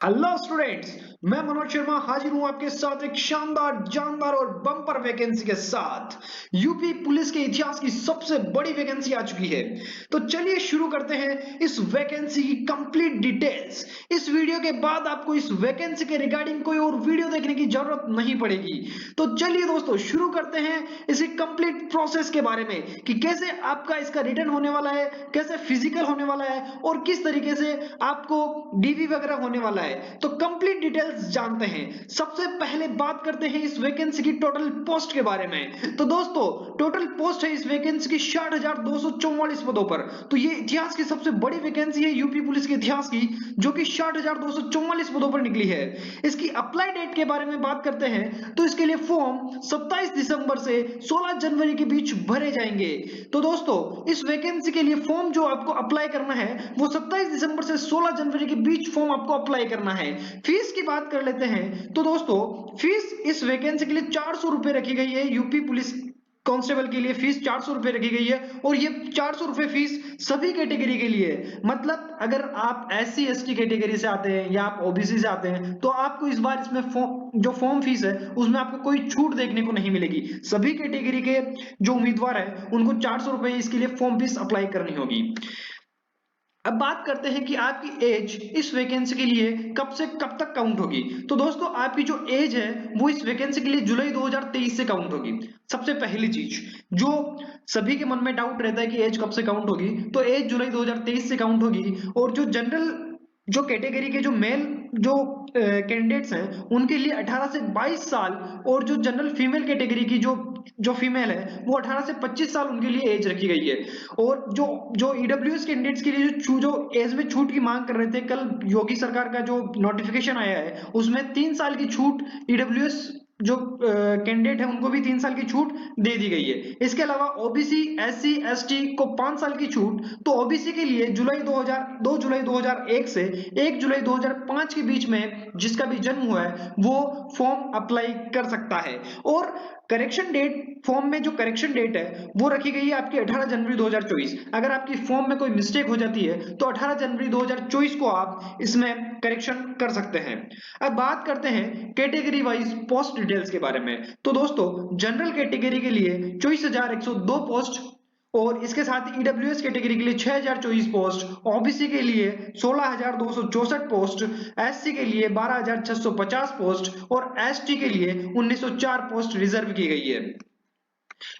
Hello students, मैं मनोज शर्मा हाजिर हूं आपके साथ एक शानदार जानदार और बम्पर वैकेंसी के साथ। यूपी पुलिस के इतिहास की सबसे बड़ी वैकेंसी आ चुकी है। तो चलिए शुरू करते हैं इस वैकेंसी की कंप्लीट डिटेल्स। इस वीडियो के बाद आपको इस वैकेंसी के रिगार्डिंग कोई और वीडियो देखने की जरूरत नहीं पड़ेगी। तो चलिए दोस्तों शुरू करते हैं इसी कंप्लीट प्रोसेस के बारे में कि कैसे आपका इसका रिटर्न होने वाला है, कैसे फिजिकल होने वाला है और किस तरीके से आपको डीवी वगैरह होने वाला है। तो कंप्लीट डिटेल्स जानते हैं। सबसे पहले बात करते हैं इस वैकेंसी की टोटल पोस्ट के बारे में। तो दोस्तों टोटल पोस्ट है इस वैकेंसी की 60,244 पदों पर। तो ये इतिहास की सबसे बड़ी वैकेंसी है यूपी पुलिस के इतिहास की, जो कि 60,244 पदों पर निकली है। इसकी अप्लाई डेट के बारे में बात करते हैं तो इसके लिए फॉर्म 27 दिसंबर से 16 जनवरी के बीच भरे जाएंगे। तो दोस्तों इस वैकेंसी के लिए फॉर्म जो आपको अप्लाई करना है वो 27 दिसंबर से 16 जनवरी के बीच फॉर्म आपको अप्लाई करना है। फीस की बात कर लेते हैं तो दोस्तों फीस इस वैकेंसी के लिए 400 रुपए रखी गई है। यूपी पुलिस कांस्टेबल के लिए फीस 400 रुपए रखी गई है और ये 400 रुपए फीस सभी कैटेगरी के लिए है। मतलब अगर आप SC ST कैटेगरी से आते हैं या आप OBC से आते हैं तो आपको इस बार इसमें जो फॉर्म फीस है उसमें आपको कोई छूट देखने को नहीं मिलेगी। सभी कैटेगरी के जो उम्मीदवार है उनको 400 रुपए इसके लिए फॉर्म फीस अप्लाई करनी होगी। अब बात करते हैं कि आपकी एज इस वैकेंसी के लिए कब से कब तक काउंट होगी। तो दोस्तों आपकी जो एज है वो इस वैकेंसी के लिए जुलाई 2023 से काउंट होगी। सबसे पहली चीज जो सभी के मन में डाउट रहता है कि एज कब से काउंट होगी, तो एज जुलाई 2023 से काउंट होगी। और जो जनरल जो कैटेगरी के जो मेल जो कैंडिडेट्स हैं उनके लिए 18 से 22 साल, और जो जनरल फीमेल कैटेगरी की जो जो फीमेल है वो 18 से 25 साल उनके लिए एज रखी गई है। और जो जो ईडब्ल्यूएस कैंडिडेट्स के लिए जो एज में छूट की मांग कर रहे थे, कल योगी सरकार का जो नोटिफिकेशन आया है उसमें 3 साल की छूट ईडब्ल्यूएस जो कैंडिडेट है उनको भी 3 साल की छूट दे दी गई है। इसके अलावा ओबीसी SC ST को 5 साल की छूट। तो ओबीसी के लिए 2 जुलाई 2001 से 1 जुलाई 2005 के बीच में जिसका भी जन्म हुआ है वो फॉर्म अप्लाई कर सकता है। और करेक्शन डेट फॉर्म में जो करेक्शन डेट है वो रखी गई है आपकी 18 जनवरी 2024। अगर आपकी फॉर्म में कोई मिस्टेक हो जाती है तो 18 जनवरी 2024 को आप इसमें करेक्शन कर सकते हैं। अब बात करते हैं कैटेगरी वाइज पोस्ट डिटेल्स के बारे में। तो दोस्तों जनरल कैटेगरी के लिए 24,102 पोस्ट, और इसके साथ ईडब्ल्यूएस कैटेगरी के लिए 6,024 पोस्ट, ओबीसी के लिए 16,264 पोस्ट, एससी के लिए 12,650 पोस्ट और एसटी के लिए 1,904 पोस्ट रिजर्व की गई है।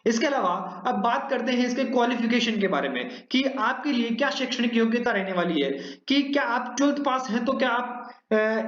इसके अलावा अब बात करते हैं इसके क्वालिफिकेशन के बारे में कि आपके लिए क्या शैक्षणिक योग्यता रहने वाली है, कि क्या आप 12th पास हैं तो क्या आप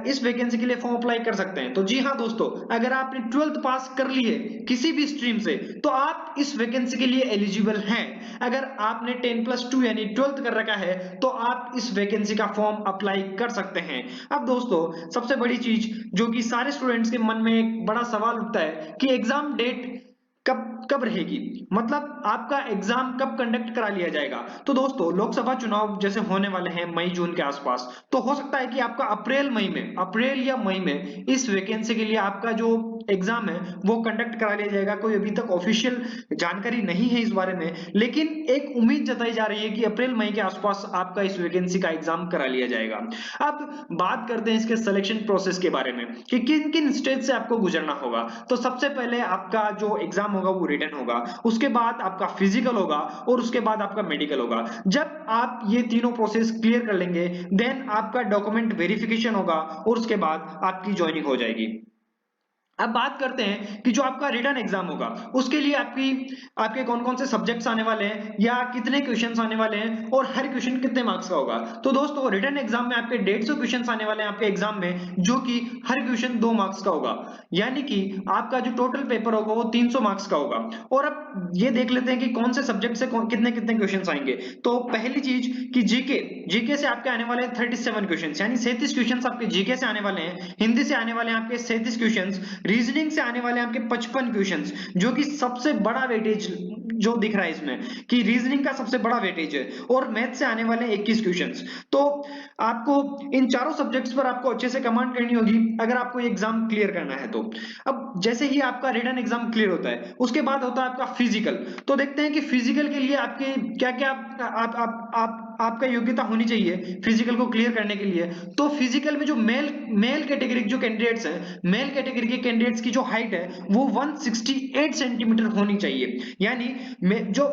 इस वैकेंसी के लिए फॉर्म अप्लाई कर सकते हैं। तो जी हाँ दोस्तों, अगर आपने 12th पास कर ली है किसी भी स्ट्रीम से तो आप इस वैकेंसी के लिए एलिजिबल हैं। अगर आपने 10+2 यानी 12th कर रखा है तो आप इस वैकेंसी का फॉर्म अप्लाई कर सकते हैं। अब दोस्तों सबसे बड़ी चीज जो कि सारे स्टूडेंट्स के मन में एक बड़ा सवाल उठता है कि एग्जाम डेट कब कब रहेगी, मतलब आपका एग्जाम कब कंडक्ट करा लिया जाएगा। तो दोस्तों लोकसभा चुनाव जैसे होने वाले हैं मई जून के आसपास, तो हो सकता है कि आपका अप्रैल या मई में इस वैकेंसी के लिए आपका जो एग्जाम है वो कंडक्ट करा लिया जाएगा। कोई अभी तक ऑफिशियल जानकारी नहीं है इस बारे में, लेकिन एक उम्मीद जताई जा रही है कि अप्रैल मई के आसपास आपका इस वैकेंसी का एग्जाम करा लिया जाएगा। अब बात करते हैं इसके सिलेक्शन प्रोसेस के बारे में कि किन किन स्टेज से आपको गुजरना होगा। तो सबसे पहले आपका जो एग्जाम होगा वो रिटन होगा, उसके बाद आपका फिजिकल होगा और उसके बाद आपका मेडिकल होगा। जब आप ये तीनों प्रोसेस क्लियर कर लेंगे देन आपका डॉक्यूमेंट वेरिफिकेशन होगा और उसके बाद आपकी ज्वाइनिंग हो जाएगी। अब बात करते हैं कि जो आपका रिटन एग्जाम होगा उसके लिए आपके कौन कौन से सब्जेक्ट्स आने वाले हैं या कितने क्वेश्चंस आने वाले हैं और हर क्वेश्चन कितने मार्क्स का होगा। तो दोस्तों रिटन एग्जाम में आपके 150 क्वेश्चंस आने वाले हैं आपके एग्जाम में, जो कि हर क्वेश्चन 2 मार्क्स का होगा, यानी कि आपका जो टोटल पेपर होगा वो 300 मार्क्स का होगा। और अब ये देख लेते हैं कि कौन से सब्जेक्ट से कितने कितने क्वेश्चन आएंगे। तो पहली चीज कि जीके से आपके आने वाले हैं 37 क्वेश्चन, यानी 37 क्वेश्चन आपके जीके से आने वाले हैं। हिंदी से आने वाले हैं आपके 37 क्वेश्चन, रीजनिंग से आने वाले हैं आपके 55 क्वेश्चंस, जो कि सबसे बड़ा वेटेज जो दिख रहा है इसमें कि रीजनिंग का सबसे बड़ा वेटेज है। और मैथ से आने वाले हैं 21 क्वेश्चंस। तो आपको इन चारों सब्जेक्ट्स पर आपको अच्छे से कमांड करनी होगी अगर आपको एग्जाम क्लियर करना है। तो अब जैसे ही आपका रिटन एग्जाम क्लियर होता है उसके बाद होता है आपका फिजिकल। तो देखते हैं कि फिजिकल के लिए आपके क्या क्या आप आपका योग्यता होनी चाहिए फिजिकल को क्लियर करने के लिए। तो फिजिकल में जो मेल कैटेगरी जो कैंडिडेट्स हैं, मेल कैटेगरी के कैंडिडेट्स की जो हाइट है वो 168 सेंटीमीटर होनी चाहिए। यानी जो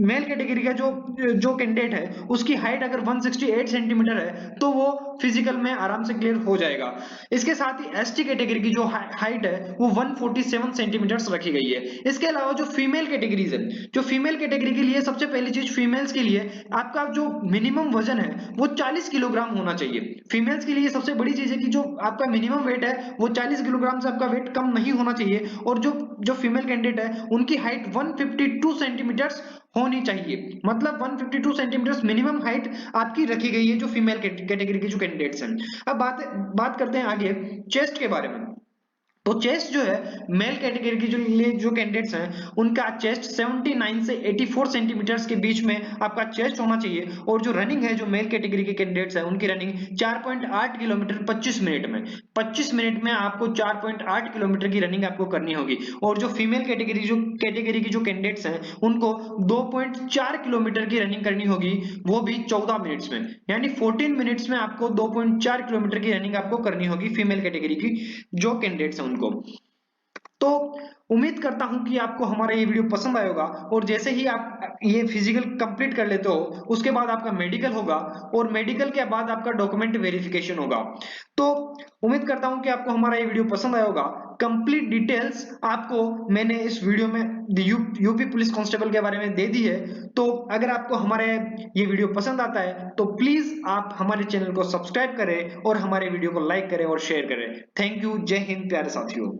मेल कैटेगरी का जो कैंडिडेट है उसकी हाइट अगर 168 सेंटीमीटर है तो वो फिजिकल में आराम से क्लियर हो जाएगा। इसके साथ ही एसटी कैटेगरी की जो हाइट है वो 147 सेंटीमीटर रखी गई है। इसके अलावा जो फीमेल कैटेगरीज है, जो फीमेल कैटेगरी के लिए सबसे पहली चीज फीमेल्स के लिए आपका जो मिनिमम वजन है वो 40 किलोग्राम होना चाहिए। फीमेल्स के लिए सबसे बड़ी चीज है कि जो आपका मिनिमम वेट है वो 40 किलोग्राम से आपका वेट कम नहीं होना चाहिए। और जो फीमेल कैंडिडेट है उनकी हाइट 152 सेंटीमीटर्स होनी चाहिए। मतलब 152 सेंटीमीटर मिनिमम हाइट आपकी रखी गई है जो फीमेल कैटेगरी के जो कैंडिडेट्स हैं। अब बात करते हैं आगे चेस्ट के बारे में। तो चेस्ट जो है मेल कैटेगरी की जो कैंडिडेट्स हैं उनका चेस्ट 79 से 84 सेंटीमीटर्स के बीच में आपका चेस्ट होना चाहिए। और जो रनिंग है जो मेल कैटेगरी के कैंडिडेट्स हैं उनकी रनिंग 4.8 किलोमीटर 25 मिनट में, 25 मिनट में आपको 4.8 किलोमीटर की रनिंग आपको करनी होगी। और जो फीमेल कैटेगरी की जो कैंडिडेट्स हैं उनको 2.4 किलोमीटर की रनिंग करनी होगी, वो भी 14 मिनट्स में। यानी 14 मिनट्स में आपको 2.4 किलोमीटर की रनिंग आपको करनी होगी फीमेल कैटेगरी की जो कैंडिडेट्स हैं उनको। तो उम्मीद करता हूं कि आपको हमारा ये वीडियो पसंद आया होगा। और जैसे ही आप ये फिजिकल कंप्लीट कर लेते हो उसके बाद आपका मेडिकल होगा और मेडिकल के बाद आपका डॉक्यूमेंट वेरिफिकेशन होगा। तो उम्मीद करता हूं कि आपको हमारा ये वीडियो पसंद आया होगा। कंप्लीट डिटेल्स आपको मैंने इस वीडियो में यूपी पुलिस कांस्टेबल के बारे में दे दी है। तो अगर आपको हमारे ये वीडियो पसंद आता है तो प्लीज आप हमारे चैनल को सब्सक्राइब करें और हमारे वीडियो को लाइक करें और शेयर करें। Thank you. जय हिंद प्यारे साथियों।